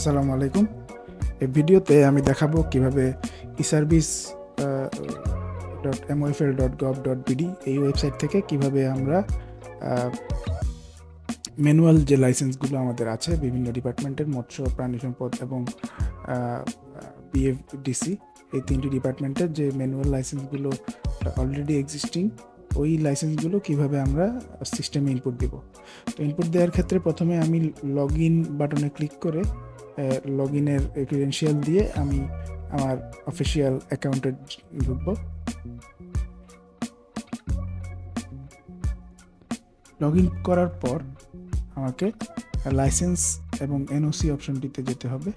আসসালামু আলাইকুম। এই ভিডিওতে আমি দেখাবো কিভাবে eservice.moifl.gov.bd এই ওয়েবসাইট থেকে কিভাবে আমরা ম্যানুয়াল যে লাইসেন্সগুলো আমাদের আছে বিভিন্ন ডিপার্টমেন্টের মৎস্য প্রাণী সম্পদ এবং বিএফডিসি এই তিনটি ডিপার্টমেন্টের যে ম্যানুয়াল লাইসেন্সগুলো অলরেডি এক্সিস্টিং ওই লাইসেন্সগুলো কিভাবে আমরা সিস্টেমে ইনপুট দিব। তো ইনপুট দেওয়ার ক্ষেত্রে প্রথমে আমি লগ ইন বাটনে ক্লিক করে লগ ইনের ক্রিডেনশিয়াল দিয়ে আমি আমার অফিসিয়াল অ্যাকাউন্টে ঢুকব। লগ ইন করার পর আমাকে লাইসেন্স এবং এনওসি অপশনটিতে যেতে হবে।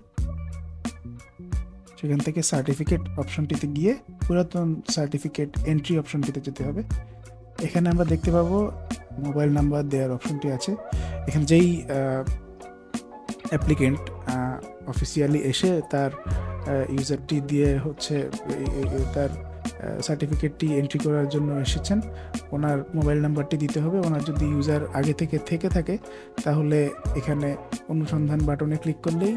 সেখান থেকে সার্টিফিকেট অপশনটিতে গিয়ে পুরাতন সার্টিফিকেট এন্ট্রি অপশনটিতে যেতে হবে। এখানে আমরা দেখতে পাবো মোবাইল নাম্বার দেওয়ার অপশনটি আছে। এখানে যেই অ্যাপ্লিকেন্ট অফিসিয়ালি এসে তার ইউজারটি দিয়ে তার সার্টিফিকেটটি এন্ট্রি করার জন্য এসেছেন, ওনার মোবাইল নাম্বারটি দিতে হবে। ওনার যদি ইউজার আগে থেকে থাকে তাহলে এখানে অনুসন্ধান বাটনে ক্লিক করলেই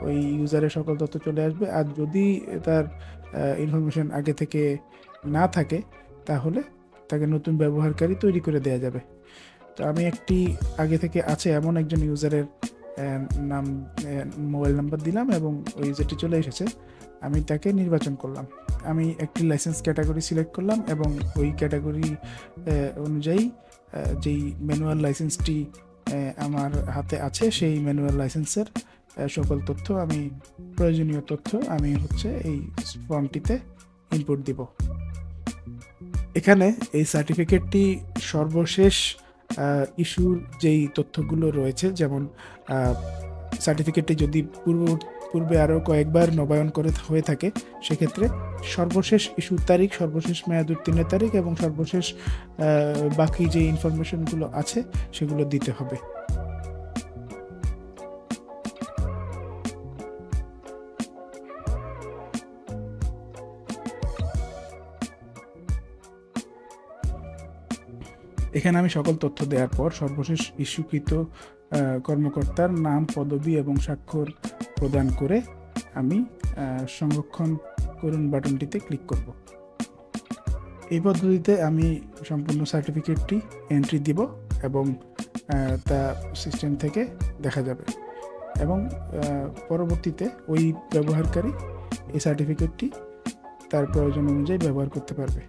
ওই ইউজারের সকল তথ্য চলে আসবে। আর যদি তার ইনফরমেশন আগে থেকে না থাকে তাহলে তাকে নতুন ব্যবহারকারী তৈরি করে দেওয়া যাবে। তো আমি একটি আগে থেকে আছে এমন একজন ইউজারের নাম মোবাইল নাম্বার দিলাম এবং ওই ইউজারটি চলে এসেছে। আমি তাকে নির্বাচন করলাম। আমি একটি লাইসেন্স ক্যাটাগরি সিলেক্ট করলাম এবং ওই ক্যাটাগরি অনুযায়ী যেই ম্যানুয়াল লাইসেন্সটি আমার হাতে আছে সেই ম্যানুয়াল লাইসেন্সের সকল তথ্য প্রয়োজনীয় তথ্য আমি এই ফর্মটিতে ইনপুট দিব। এখানে এই সার্টিফিকেটটি সর্বশেষ ইস্যুর যেই তথ্যগুলো রয়েছে, যেমন সার্টিফিকেটটি যদি পূর্বে আরও কয়েকবার নবায়ন করে হয়ে থাকে সেক্ষেত্রে সর্বশেষ ইস্যুর তারিখ, সর্বশেষ মেয়াদ উত্তীর্ণের তারিখ এবং সর্বশেষ বাকি যে ইনফরমেশনগুলো আছে সেগুলো দিতে হবে। এখানে আমি সকল তথ্য দেওয়ার পর সর্বশেষ ইস্যুকৃত কর্মকর্তার নাম, পদবি এবং স্বাক্ষর প্রদান করে আমি সংরক্ষণ করুন বাটনটিতে ক্লিক করব। এই পদ্ধতিতে আমি সম্পূর্ণ সার্টিফিকেটটি এন্ট্রি দিব এবং তা সিস্টেম থেকে দেখা যাবে এবং পরবর্তীতে ওই ব্যবহারকারী এই সার্টিফিকেটটি তার প্রয়োজন অনুযায়ী ব্যবহার করতে পারবে।